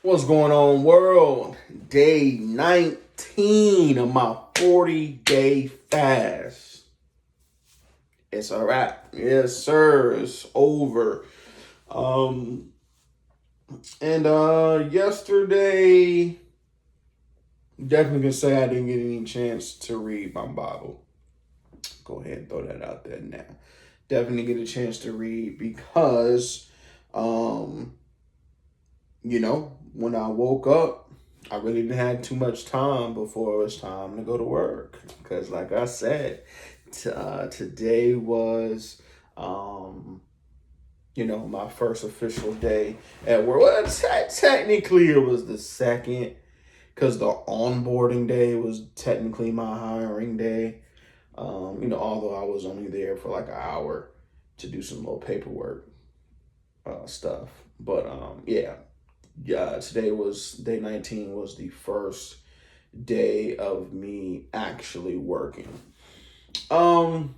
What's going on, world? Day 19 of my 40-day fast. It's a wrap. Yes, sir. It's over. Um, and yesterday, definitely gonna say I didn't get any chance to read my Bible. Go ahead and throw that out there now. Definitely get a chance to read because, um, when I woke up, I really didn't have too much time before it was time to go to work. Because, like I said, today was, my first official day at work. Well, technically, it was the second because the onboarding day was technically my hiring day. Although I was only there for like an hour to do some little paperwork stuff. But yeah, today was day 19 was the first day of me actually working. Um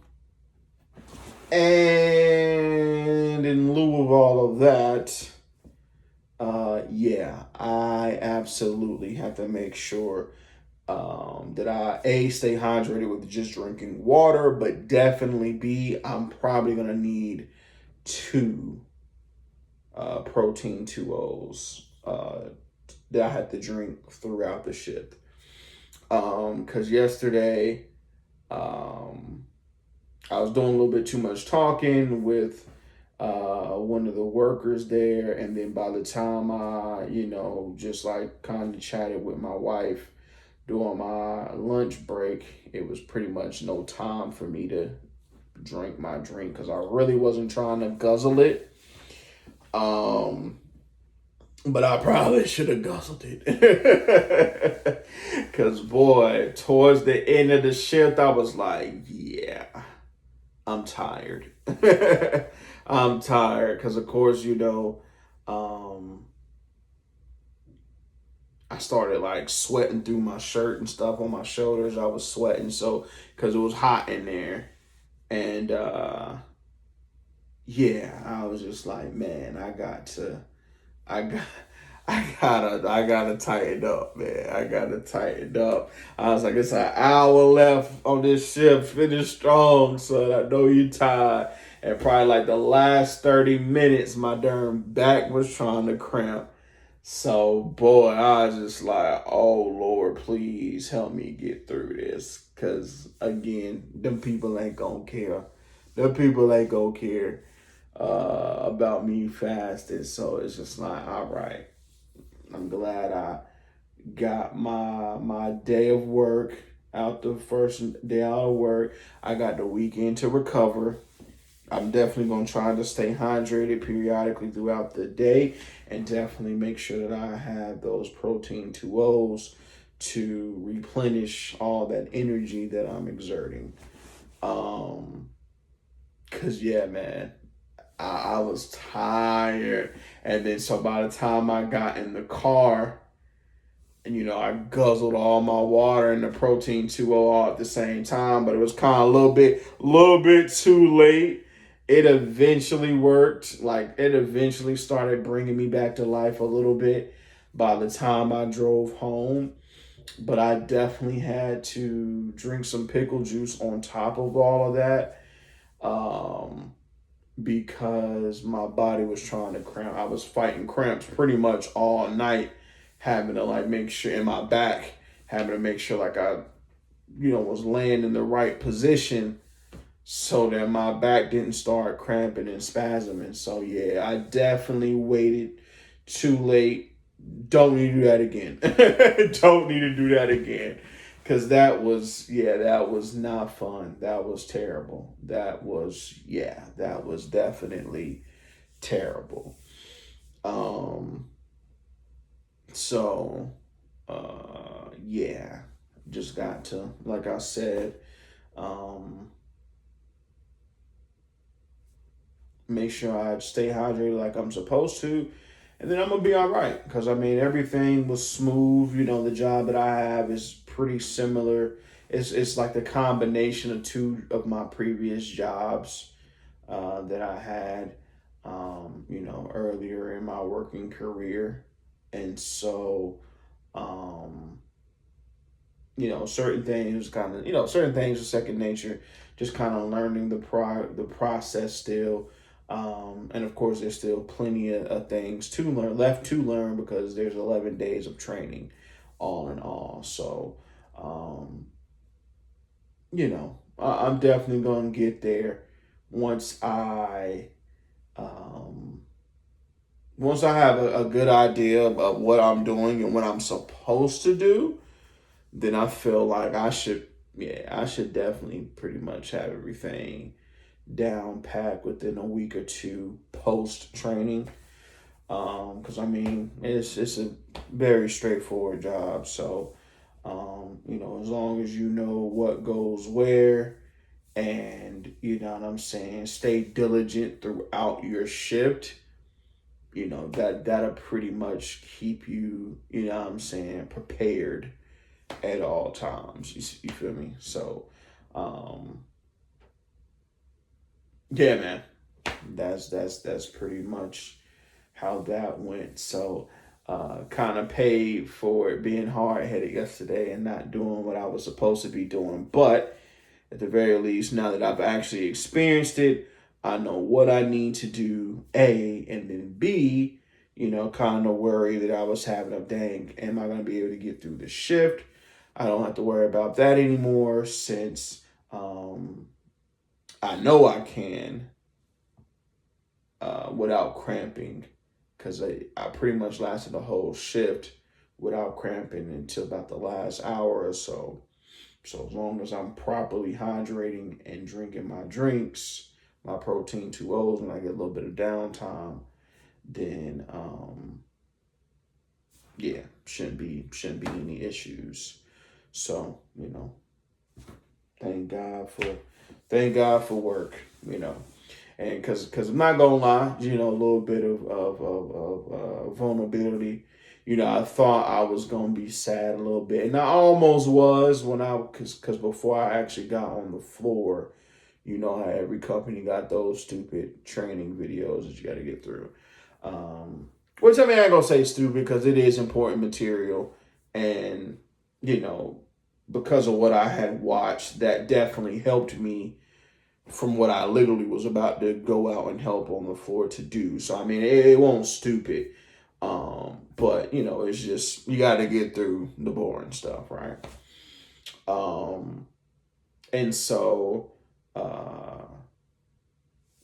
and in lieu of all of that, yeah, I absolutely have to make sure that I stay hydrated with just drinking water, but definitely B, I'm probably gonna need two protein 2Os that I had to drink throughout the shift. Because yesterday, um, I was doing a little bit too much talking with one of the workers there, and then by the time I, just like kind of chatted with my wife during my lunch break, it was pretty much no time for me to drink my drink because I really wasn't trying to guzzle it. Um, but I probably should have guzzled it. Because, boy, towards the end of the shift, I was like, yeah, I'm tired. I'm tired. Because, of course, um, I started like sweating through my shirt and stuff on my shoulders. I was sweating. So, because it was hot in there. And, yeah, I was just like, man, I got I gotta tighten up, man. I gotta tighten up. I was like, it's an hour left on this shift. Finish strong, son. I know you tired. And probably like the last 30 minutes, my darn back was trying to cramp. So boy, I was just like, oh Lord, please help me get through this. Cause again, them people ain't gonna care. Them people ain't gonna care about me fasting. So it's just like, all right. I'm glad I got my day of work out, the first day out of work. I got the weekend to recover. I'm definitely going to try to stay hydrated periodically throughout the day and definitely make sure that I have those protein 2Os to replenish all that energy that I'm exerting. Cause yeah, man, I was tired. And then so by the time I got in the car, and I guzzled all my water and the protein 2O all at the same time, but it was kind of a little bit too late. It eventually worked. Like it eventually started bringing me back to life a little bit by the time I drove home. But I definitely had to drink some pickle juice on top of all of that. Um, because my body was trying to cramp. I was fighting cramps pretty much all night, having to like make sure in my back, having to make sure like I, was laying in the right position so that my back didn't start cramping and spasming. So yeah, I definitely waited too late. Don't need to do that again. Don't need to do that again. Cause that was not fun. That was terrible. That was definitely terrible. Um, so, yeah, just got to, like I said, um, make sure I stay hydrated like I'm supposed to, and then I'm gonna be all right. Cause I mean everything was smooth. The job that I have is pretty similar. It's like the combination of two of my previous jobs that I had, earlier in my working career. And so, certain things certain things are second nature, just kind of learning the process still. And of course, there's still plenty of things to learn, left to learn, because there's 11 days of training all in all. So, um, I'm definitely going to get there once um, once I have a good idea of what I'm doing and what I'm supposed to do. Then I feel like I should definitely pretty much have everything down packed within a week or two post training. Because I mean, it's a very straightforward job. So, as long as you know what goes where, and you know what I'm saying, stay diligent throughout your shift. That'll pretty much keep you, what I'm saying, prepared at all times. You feel me? So, um, yeah, man, that's pretty much how that went. So, kind of paid for it being hard headed yesterday and not doing what I was supposed to be doing. But at the very least, now that I've actually experienced it, I know what I need to do. A, and then B, kind of worry that I was having of, dang, am I going to be able to get through the shift? I don't have to worry about that anymore, since I know I can, without cramping, because I pretty much lasted the whole shift without cramping until about the last hour or so. So as long as I'm properly hydrating and drinking my drinks, my protein 2Os, when I get a little bit of downtime, then yeah, shouldn't be any issues. So, thank God for work, and because I'm not gonna lie, a little bit of vulnerability. I thought I was gonna be sad a little bit, and I almost was when because before I actually got on the floor, how every company got those stupid training videos that you got to get through. Which, I mean, I ain't gonna say stupid, because it is important material, and you know because of what I had watched, that definitely helped me from what I literally was about to go out and help on the floor to do. So I mean, it won't stupid, but it's just, you got to get through the boring stuff, right? Um, and so,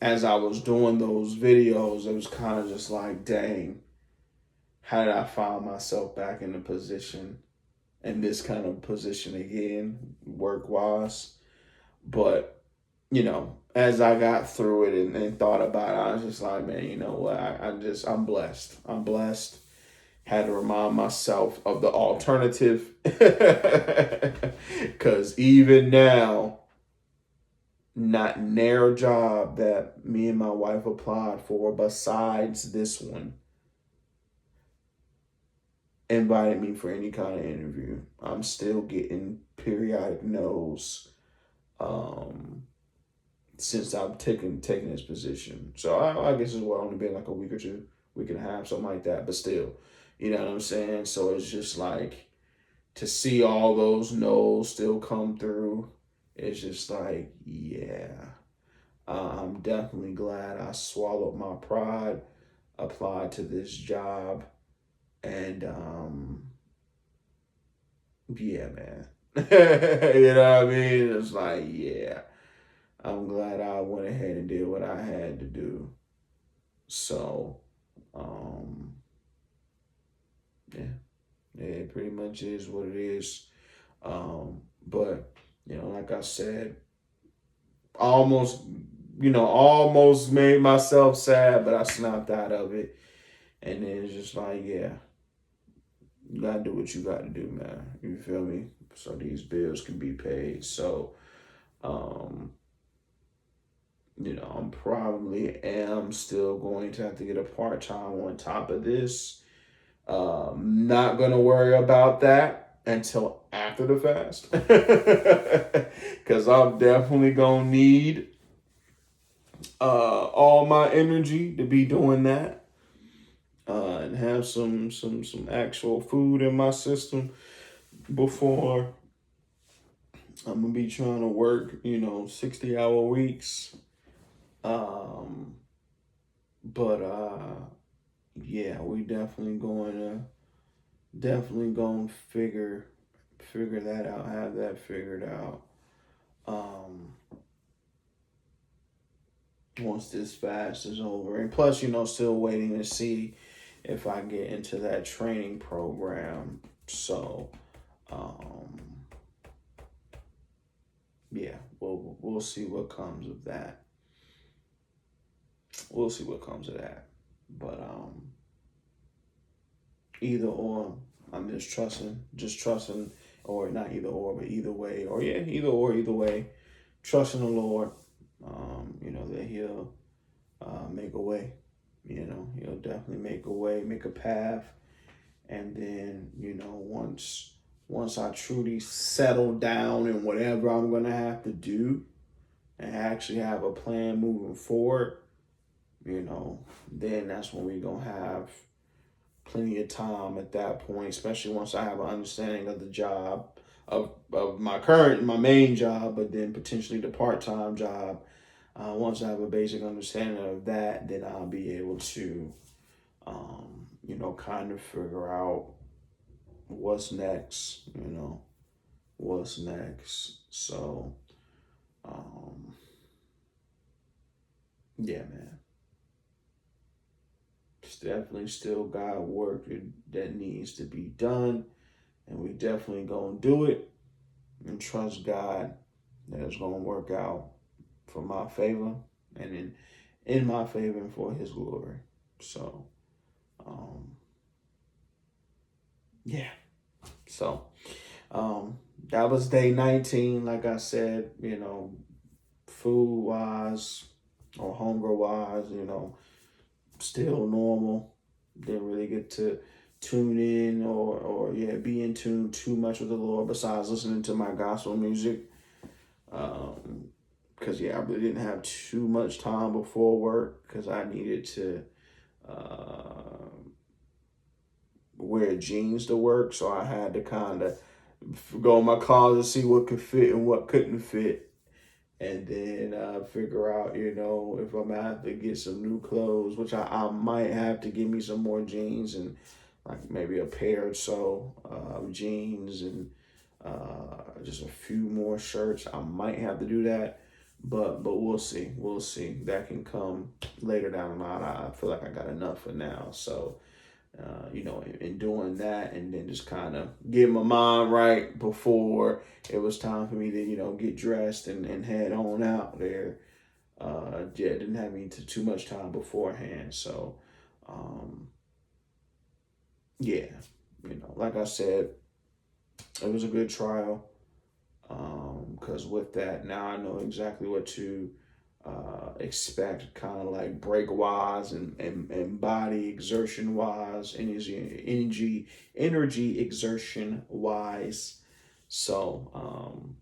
as I was doing those videos, it was kind of just like, dang, how did I find myself back in the position, in this kind of position again, work wise? But, as I got through it and thought about it, I was just like, man, you know what? I'm blessed. I'm blessed. Had to remind myself of the alternative. Because even now, not narrow job that me and my wife applied for, besides this one, invited me for any kind of interview. I'm still getting periodic no's, since I've taken this position. So I guess it's only been like a week or two, week and a half, something like that. But still, you know what I'm saying? So it's just like, to see all those no's still come through, it's just like, yeah. I'm definitely glad I swallowed my pride, applied to this job, and yeah, man. You know what I mean? It's like, yeah, I'm glad I went ahead and did what I had to do. So, um, yeah, it pretty much is what it is. But like I said, almost, almost made myself sad, but I snapped out of it. And then it's just like, yeah, you gotta do what you gotta do, man. You feel me? So these bills can be paid. So, um, I'm probably am still going to have to get a part time on top of this. Not gonna worry about that until after the fast, because I'm definitely gonna need all my energy to be doing that. and have some actual food in my system before I'm gonna be trying to work, 60-hour weeks. Um, but yeah, we definitely going to figure that out, have that figured out. Um, once this fast is over, and plus, still waiting to see if I get into that training program. So, um, yeah, we'll see what comes of that. We'll see what comes of that. But either or, I'm just trusting, or not either or, but either way, or yeah, either way, trusting the Lord. That He'll make a way. He'll definitely make a way, make a path, and then once I truly settle down in whatever I'm gonna have to do, and actually have a plan moving forward, then that's when we're gonna have plenty of time at that point, especially once I have an understanding of the job, of my main job, but then potentially the part-time job. Once I have a basic understanding of that, then I'll be able to, kind of figure out what's next, what's next. So, um, yeah, man. It's definitely still got work that needs to be done, and we definitely gonna do it and trust God that it's gonna work out for my favor and in my favor and for His glory. So, um, yeah. So, that was day 19. Like I said, food wise or hunger wise, still normal. Didn't really get to tune in or yeah, be in tune too much with the Lord besides listening to my gospel music. Because yeah, I really didn't have too much time before work because I needed to wear jeans to work, so I had to kind of go in my closet, see what could fit and what couldn't fit, and then figure out, if I'm gonna have to get some new clothes, which I might have to give me some more jeans and like maybe a pair or so of jeans and just a few more shirts. I might have to do that, but we'll see. We'll see. That can come later down the line. I feel like I got enough for now, so in doing that and then just kind of get my mind right before it was time for me to, get dressed and head on out there. Yeah, didn't have me to too much time beforehand. So, yeah, like I said, it was a good trial. Because with that, now I know exactly what to expect, kind of like break wise and body exertion wise, energy exertion wise. So,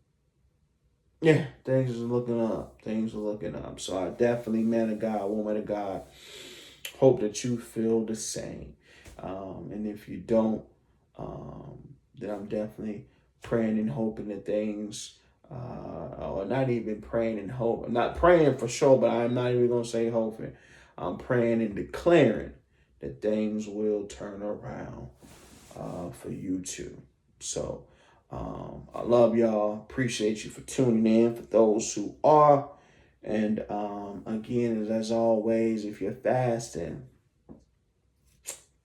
yeah, things are looking up. Things are looking up. So I definitely, man of God, woman of God, hope that you feel the same. And if you don't, then I'm definitely praying and hoping that things, or not even praying and hope. I'm not praying for sure, but I'm not even going to say hoping. I'm praying and declaring that things will turn around for you too. So I love y'all. Appreciate you for tuning in, for those who are. And again, as always, if you're fasting,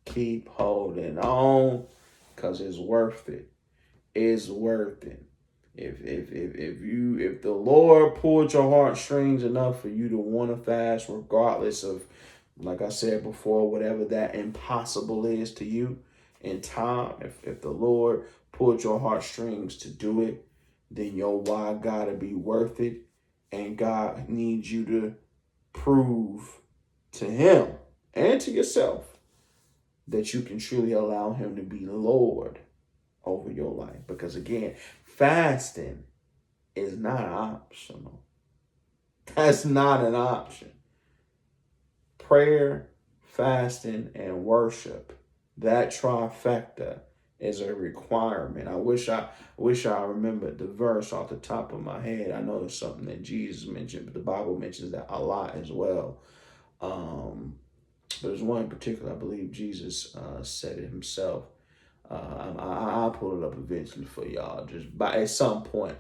keep holding on because it's worth it. It's worth it. If the Lord pulled your heartstrings enough for you to want to fast, regardless of, like I said before, whatever that impossible is to you in time, if the Lord pulled your heartstrings to do it, then your why gotta be worth it. And God needs you to prove to Him and to yourself that you can truly allow Him to be Lord over your life. Because again, fasting is not optional. That's not an option. Prayer, fasting, and worship. That trifecta is a requirement. I wish I remembered the verse off the top of my head. I know it's something that Jesus mentioned, but the Bible mentions that a lot as well. But there's one in particular, I believe Jesus said it himself. I'll pull it up eventually for y'all. At some point,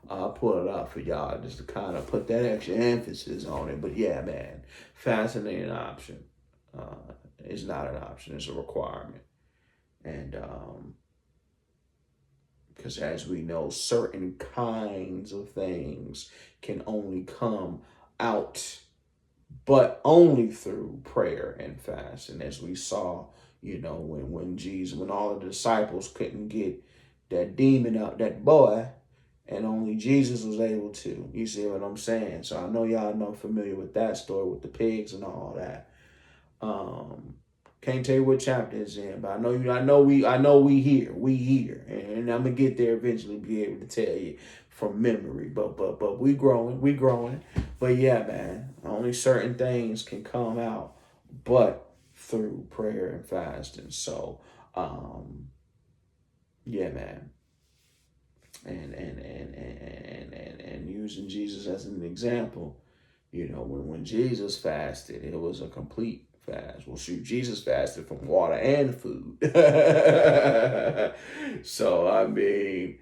I'll pull it up for y'all just to kind of put that extra emphasis on it. But yeah, man, fasting ain't an option. It's not an option. It's a requirement. And because as we know, certain kinds of things can only come out, but only through prayer and fast. And as we saw, when all the disciples couldn't get that demon out that boy, and only Jesus was able to. You see what I'm saying? So I know y'all know familiar with that story with the pigs and all that. Can't tell you what chapter it's in, but I know we here, and I'm gonna get there eventually, be able to tell you from memory. But we growing. But yeah, man, only certain things can come out, but through prayer and fasting. So, yeah, man, and using Jesus as an example, when Jesus fasted, it was a complete fast. Well, shoot, Jesus fasted from water and food. So, I mean,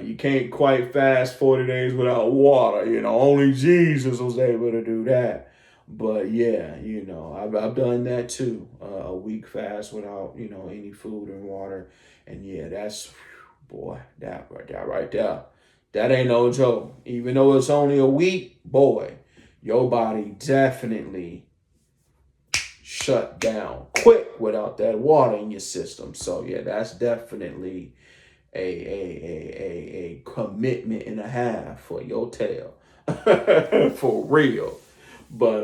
you can't quite fast 40 days without water. Only Jesus was able to do that. But yeah, I've done that too. A week fast without, any food and water. And yeah, that's, boy, that right there. That ain't no joke. Even though it's only a week, boy, your body definitely shut down quick without that water in your system. So yeah, that's definitely a commitment and a half for your tail. For real. But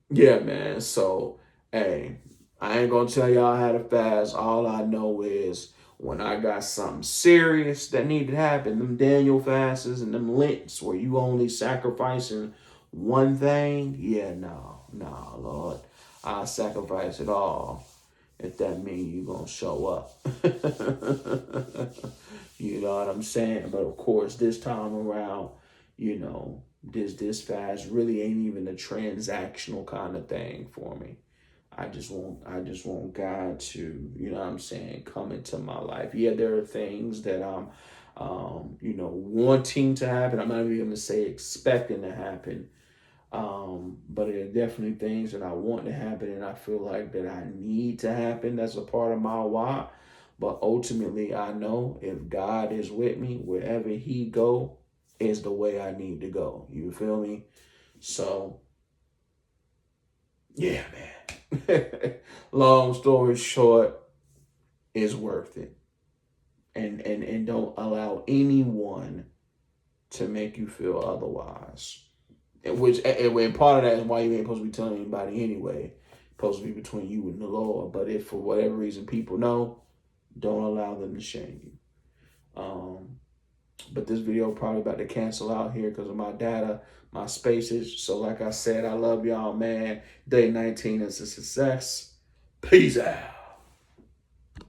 yeah, man. So hey, I ain't gonna tell y'all how to fast. All I know is when I got something serious that needed to happen, them Daniel fasts and them Lents where you only sacrificing one thing, yeah, no, Lord. I'll sacrifice it all if that means you gonna show up. You know what I'm saying? But of course, this time around, this fast really ain't even a transactional kind of thing for me. I just want God to, come into my life. Yeah, there are things that I'm, wanting to happen. I'm not even going to say expecting to happen. But there are definitely things that I want to happen and I feel like that I need to happen. That's a part of my why. But ultimately, I know if God is with me, wherever he go is the way I need to go. You feel me? So, yeah, man. Long story short, it's worth it. And don't allow anyone to make you feel otherwise. And part of that is why you ain't supposed to be telling anybody anyway. It's supposed to be between you and the Lord. But if for whatever reason people know, don't allow them to shame you. But this video probably about to cancel out here because of my data, my spaces. So like I said, I love y'all, man. Day 19 is a success. Peace out.